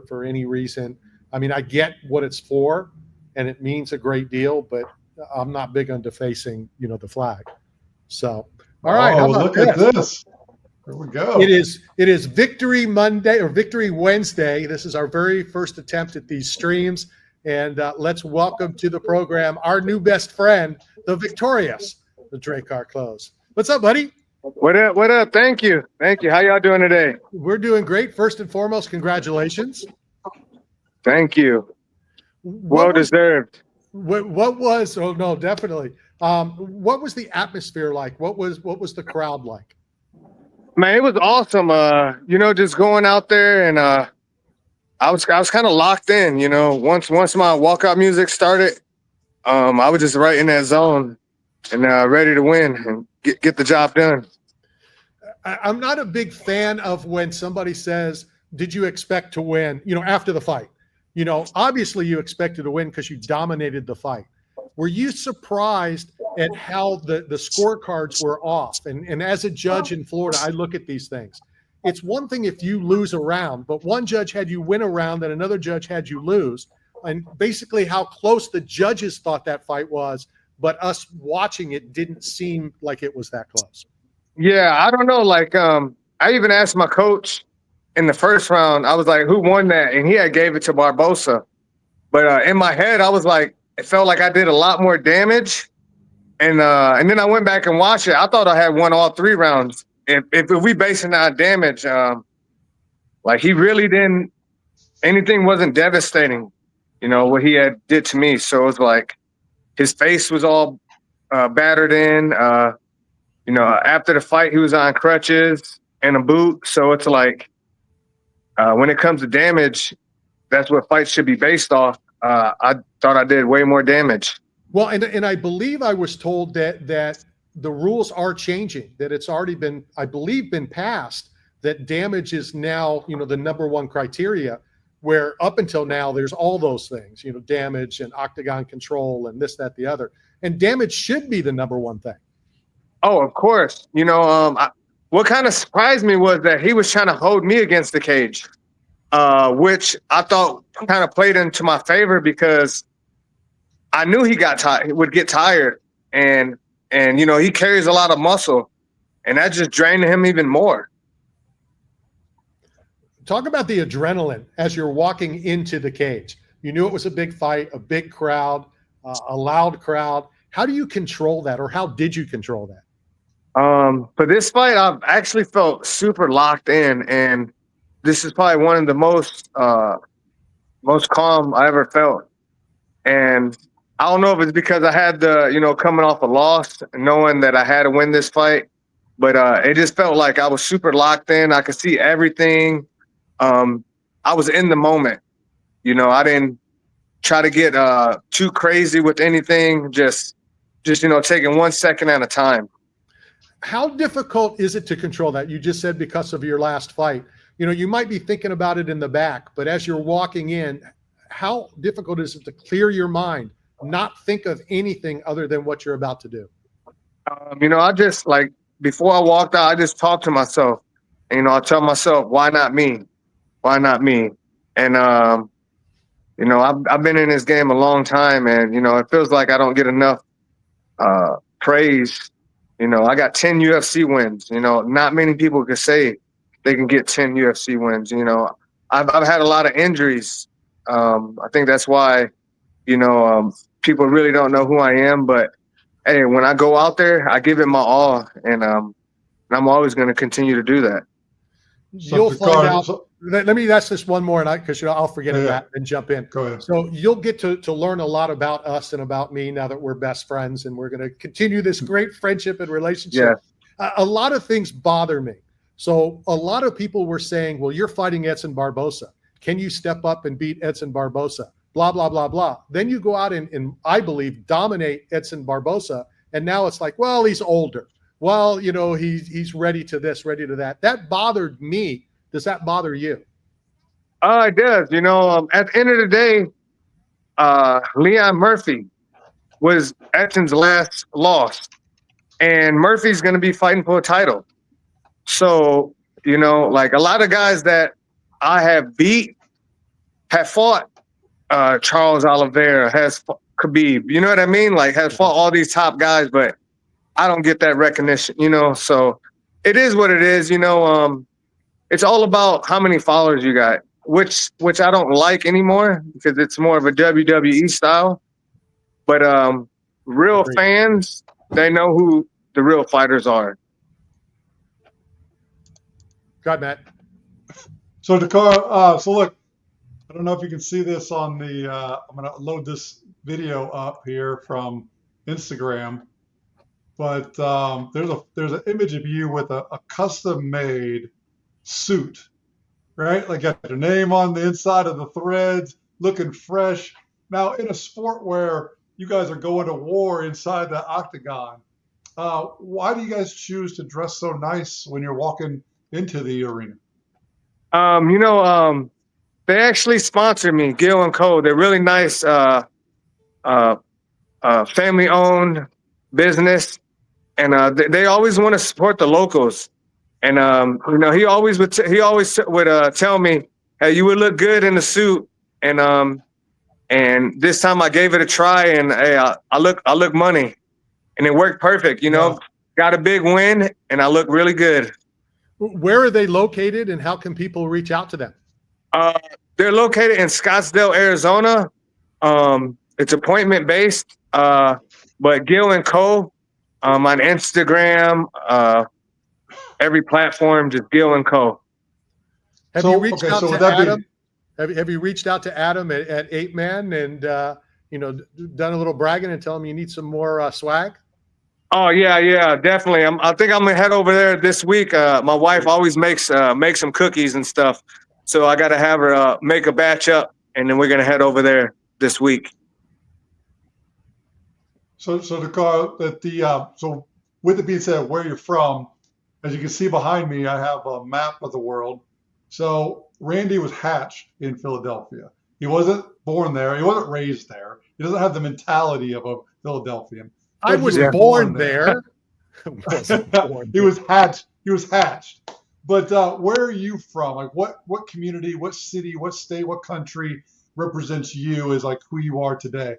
for any reason. I mean, I get what it's for, and it means a great deal, but I'm not big on defacing, the flag. So, all right, how Oh, about look at this? this. Here we go. It is Victory Monday or Victory Wednesday. This is our very first attempt at these streams, and let's welcome to the program our new best friend, the victorious, the Drakkar Klose. What's up, buddy? What up? What up? Thank you. Thank you. How y'all doing today? We're doing great. First and foremost, congratulations. Thank you. Well deserved. What was? Oh no, definitely. What was the atmosphere like? What was the crowd like? Man, it was awesome. Just going out there and I was kind of locked in. Once my walkout music started, I was just right in that zone and ready to win and get the job done. I'm not a big fan of when somebody says, "Did you expect to win?" After the fight. Obviously you expected to win because you dominated the fight. Were you surprised at how the scorecards were off? And as a judge in Florida, I look at these things. It's one thing if you lose a round, but one judge had you win a round and another judge had you lose. And basically how close the judges thought that fight was, but us watching it didn't seem like it was that close. Yeah, I don't know. I even asked my coach in the first round, I was like, who won that? And he had gave it to Barbosa. But in my head, I was like, it felt like I did a lot more damage. And then I went back and watched it. I thought I had won all 3 rounds. If we basing on damage, he really didn't, anything wasn't devastating, what he had did to me. So it was like his face was all battered in. After the fight, he was on crutches and a boot. So it's like, when it comes to damage, that's what fights should be based off. I thought I did way more damage. Well, and I believe I was told that the rules are changing, that it's already been, I believe, been passed, that damage is now, the number one criteria, where up until now, there's all those things, damage and octagon control and this, that, the other. And damage should be the number one thing. Oh, of course. What kind of surprised me was that he was trying to hold me against the cage, which I thought kind of played into my favor because I knew he would get tired, and he carries a lot of muscle, and that just drained him even more. Talk about the adrenaline as you're walking into the cage. You knew it was a big fight, a big crowd, a loud crowd. How do you control that, or how did you control that? For this fight, I've actually felt super locked in, and this is probably one of the most calm I ever felt. And I don't know if it's because I had coming off a loss, knowing that I had to win this fight, but it just felt like I was super locked in. I could see everything. I was in the moment. I didn't try to get too crazy with anything. Just taking 1 second at a time. How difficult is it to control that? You just said because of your last fight. You might be thinking about it in the back, but as you're walking in, how difficult is it to clear your mind, not think of anything other than what you're about to do? I just, before I walked out, I just talked to myself. And, I tell myself, why not me? Why not me? And, I've been in this game a long time, and, it feels like I don't get enough praise. I got 10 UFC wins. Not many people can say they can get 10 UFC wins. I've had a lot of injuries. I think that's why, people really don't know who I am. But hey, when I go out there, I give it my all, and I'm always going to continue to do that. You'll find out. Let me ask this one more, and because I'll forget that and jump in. Go ahead. So you'll get to learn a lot about us and about me now that we're best friends, and we're going to continue this great friendship and relationship. Yeah. A lot of things bother me. So a lot of people were saying, well, you're fighting Edson Barbosa. Can you step up and beat Edson Barbosa? Blah, blah, blah, blah. Then you go out and I believe, dominate Edson Barbosa. And now it's like, well, he's older. Well, he's ready to this, ready to that. That bothered me. Does that bother you? It does. At the end of the day, Leon Murphy was Edson's last loss, and Murphy's going to be fighting for a title. So, a lot of guys that I have beat, have fought Charles Oliveira, has Khabib. You know what I mean? Like has fought all these top guys, but I don't get that recognition. So it is what it is. It's all about how many followers you got, which I don't like anymore because it's more of a WWE style. But real Agreed. fans, they know who the real fighters are. Go ahead, Matt. So Drakkar, so look, I don't know if you can see this on the. I'm going to load this video up here from Instagram, but there's an image of you with a custom made suit, right? Like got your name on the inside of the threads, looking fresh. Now in a sport where you guys are going to war inside the octagon, why do you guys choose to dress so nice when you're walking into the arena? They actually sponsor me, Gill and Co. They're really nice, family-owned business, and they always want to support the locals. And he always would tell me, "Hey, you would look good in the suit." And this time I gave it a try, and hey, I look money, and it worked perfect. Got a big win, and I look really good. Where are they located, and how can people reach out to them? They're located in Scottsdale, Arizona. It's appointment based, but Gill and Co. On Instagram, every platform, just Gill and Co. Have you reached out to Adam? Have you reached out to Adam at 8 Man and done a little bragging and tell him you need some more swag? Oh yeah, definitely. I think I'm gonna head over there this week. My wife always makes some cookies and stuff, so I got to have her make a batch up, and then we're gonna head over there this week. So Drakkar, so with it being said, where you're from, as you can see behind me, I have a map of the world. So Randy was hatched in Philadelphia. He wasn't born there. He wasn't raised there. He doesn't have the mentality of a Philadelphian. I was born there. He was hatched. He was hatched. But where are you from? Like what community, what city, what state, what country represents you as like who you are today?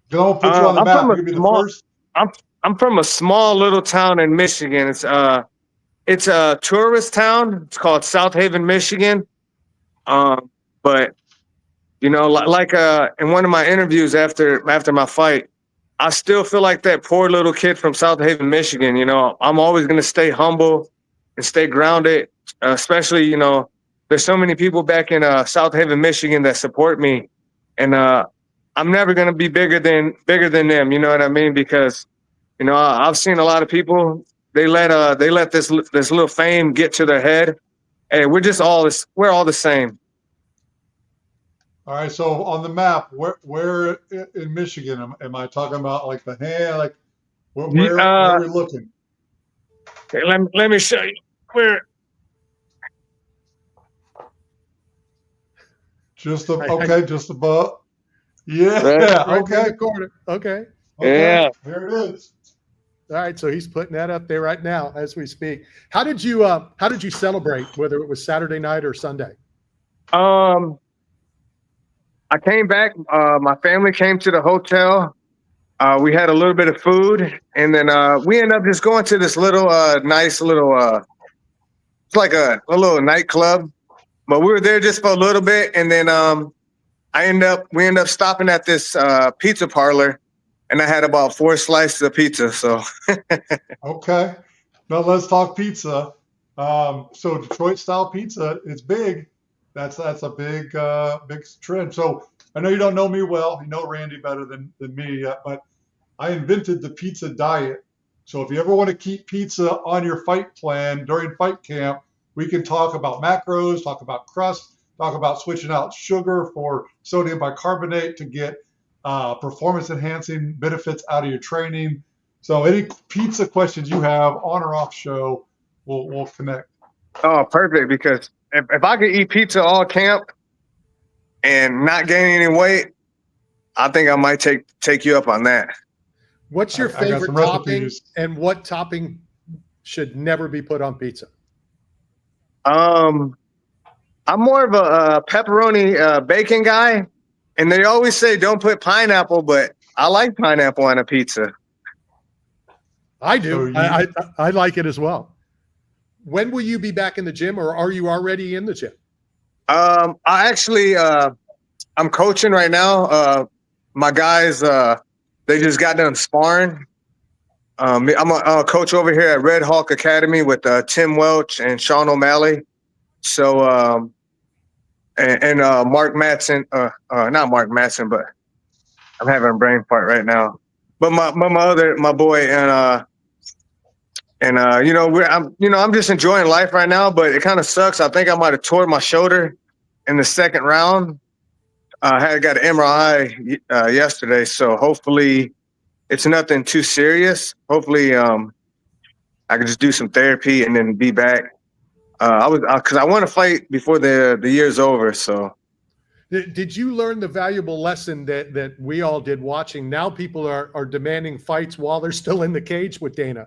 Because I'm gonna put you on the map. You're gonna be the first. I'm from a small little town in Michigan. It's a tourist town. It's called South Haven, Michigan. But in one of my interviews after my fight, I still feel like that poor little kid from South Haven, Michigan. I'm always going to stay humble and stay grounded, especially, there's so many people back in South Haven, Michigan that support me. And I'm never going to be bigger than them. You know what I mean? Because, I've seen a lot of people, they let this little fame get to their head. Hey, we're all the same. All right, so on the map, where in Michigan am I talking about? Like the hand, like where are we looking? Okay, let me show you where. Just above. Yeah. Right Okay. in the corner. Okay. Yeah. There it is. All right, so he's putting that up there right now as we speak. How did you celebrate, whether it was Saturday night or Sunday? I came back. My family came to the hotel. We had a little bit of food, and then we ended up just going to this little nice little it's like a little nightclub. But we were there just for a little bit, and then we ended up stopping at this pizza parlor, and I had about 4 slices of pizza. So okay, now let's talk pizza. So Detroit style pizza is big. That's a big trend. So I know you don't know me well. You know Randy better than me, but I invented the pizza diet. So if you ever want to keep pizza on your fight plan during fight camp, we can talk about macros, talk about crust, talk about switching out sugar for sodium bicarbonate to get performance enhancing benefits out of your training. So any pizza questions you have on or off show, we'll connect. Oh, perfect. Because if I could eat pizza all camp and not gain any weight, I think I might take you up on that. What's your favorite topping, and what topping should never be put on pizza? I I'm more of a pepperoni bacon guy, and they always say don't put pineapple, but I like pineapple on a pizza. I So do. I like it as well. When will you be back in the gym, or are you already in the gym? I actually I'm coaching right now. My guys they just got done sparring. I'm a coach over here at Red Hawk Academy with Tim Welch and Sean O'Malley. So and Mark Matson, not Mark Matson, but I'm having a brain fart right now. But my boy I'm just enjoying life right now. But it kind of sucks. I think I might have tore my shoulder in the second round. I got an MRI yesterday, so hopefully it's nothing too serious. Hopefully I can just do some therapy and then be back. Because I want to fight before the year's over. So. Did you learn the valuable lesson that we all did watching? Now people are demanding fights while they're still in the cage with Dana.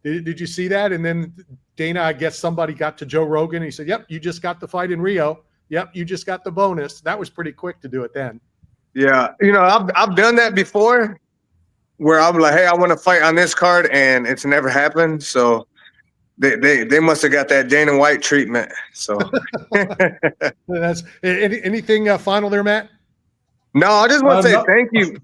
Did you see that? And then Dana, I guess somebody got to Joe Rogan. And he said, "Yep, you just got the fight in Rio. Yep, you just got the bonus." That was pretty quick to do it then. Yeah, I've done that before, where I'm like, "Hey, I want to fight on this card," and it's never happened. So they must have got that Dana White treatment. So That's anything final there, Matt? No, I just want to say no.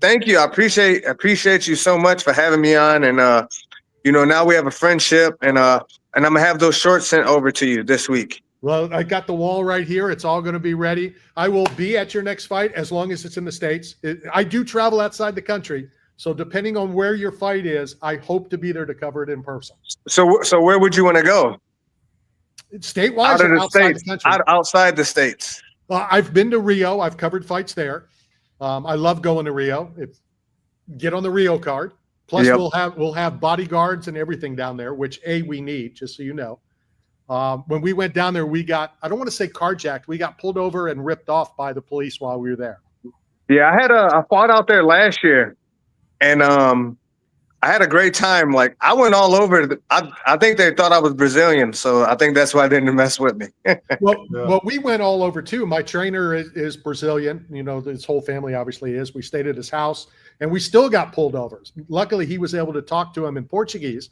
thank you. I appreciate you so much for having me on, and now we have a friendship, and I'm gonna have those shorts sent over to you this week. Well, I got the wall right here. It's all going to be ready. I will be at your next fight as long as it's in the States. I do travel outside the country. So depending on where your fight is, I hope to be there to cover it in person. So where would you want to go? State-wise or outside the country? Outside the States. I've been to Rio. I've covered fights there. I love going to Rio. Get on the Rio card. Plus, Yep. we'll have bodyguards and everything down there, which we need, just so you know. When we went down there, we got, I don't want to say carjacked. We got pulled over and ripped off by the police while we were there. Yeah, I fought out there last year, and I had a great time. Like, I went all over. I think they thought I was Brazilian, so I think that's why they didn't mess with me. Well, we went all over too. My trainer is Brazilian. His whole family obviously is. We stayed at his house, and we still got pulled over. Luckily, he was able to talk to him in Portuguese.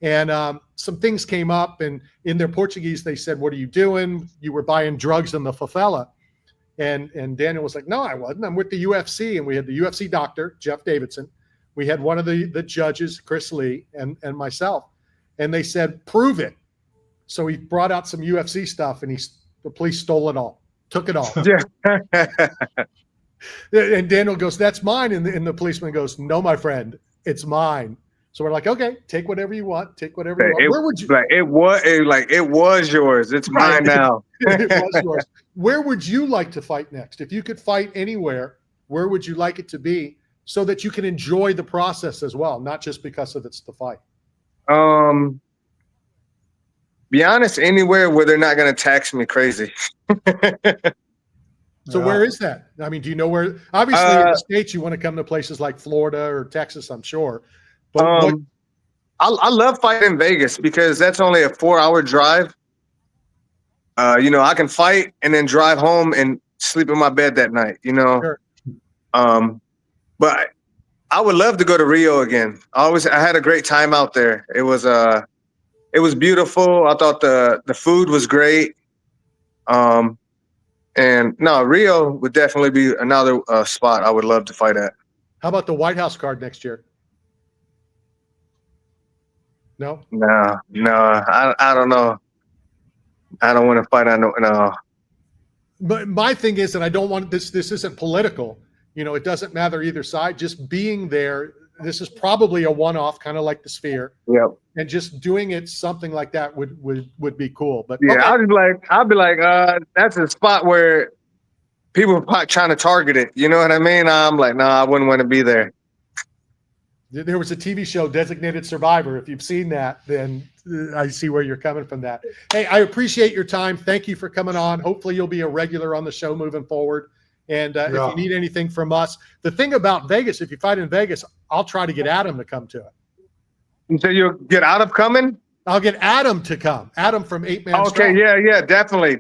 And some things came up, and in their Portuguese, they said, "What are you doing? You were buying drugs in the favela." And Daniel was like, "No, I wasn't. I'm with the UFC." And we had the UFC doctor, Jeff Davidson. We had one of the judges, Chris Lee, and myself. And they said, "Prove it." So he brought out some UFC stuff, and the police stole it all, took it all. And Daniel goes, "That's mine." And the policeman goes, "No, my friend, it's mine." So we're like, "Okay, take whatever you want. Take whatever you want." Where would you? It was yours. It's mine now. It was yours. Where would you like to fight next? If you could fight anywhere, where would you like it to be, so that you can enjoy the process as well, not just because of it's the fight? Be honest, anywhere where they're not going to tax me crazy. So where is that? I mean, do you know where? Obviously, in the States, you want to come to places like Florida or Texas, I'm sure. But I love fighting in Vegas because that's only a 4-hour drive. I can fight and then drive home and sleep in my bed that night. Sure. But I would love to go to Rio again. I had a great time out there. It was beautiful. I thought the food was great. And no, Rio would definitely be another spot I would love to fight at. How about the White House card next year? No. I don't know. I don't want to fight on no. But my thing is that I don't want this. This isn't political. It doesn't matter either side. Just being there. This is probably a one-off, kind of like the Sphere. Yep. And just doing it, something like that would be cool. But yeah, okay. I'll be like, that's a spot where people are trying to target it. You know what I mean? I'm like, I wouldn't want to be there. There was a TV show, Designated Survivor. If you've seen that, then I see where you're coming from that. Hey, I appreciate your time. Thank you for coming on. Hopefully you'll be a regular on the show moving forward. And if you need anything from us, the thing about Vegas, if you fight in Vegas, I'll try to get Adam to come to it. So you'll get out of coming? I'll get Adam to come. Adam from 8 Man Okay, Strong. yeah, definitely.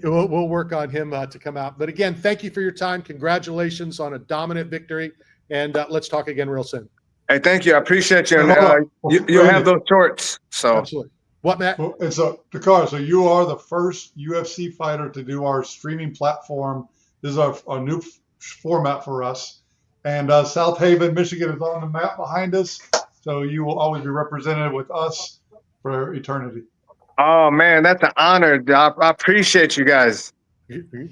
We'll work on him to come out. But again, thank you for your time. Congratulations on a dominant victory. And let's talk again real soon. Hey, thank you. I appreciate you. And Hold on. you'll have those shorts. So Absolutely. What, Matt? Well, and so, Drakkar, so you are the first UFC fighter to do our streaming platform. This is our new format for us. And South Haven, Michigan is on the map behind us. So you will always be represented with us for eternity. oh man, that's an honor. I appreciate you guys.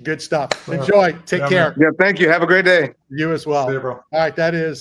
Good stuff. Enjoy. Take care. Yeah, thank you. Have a great day. You as well. See you, bro. All right. That is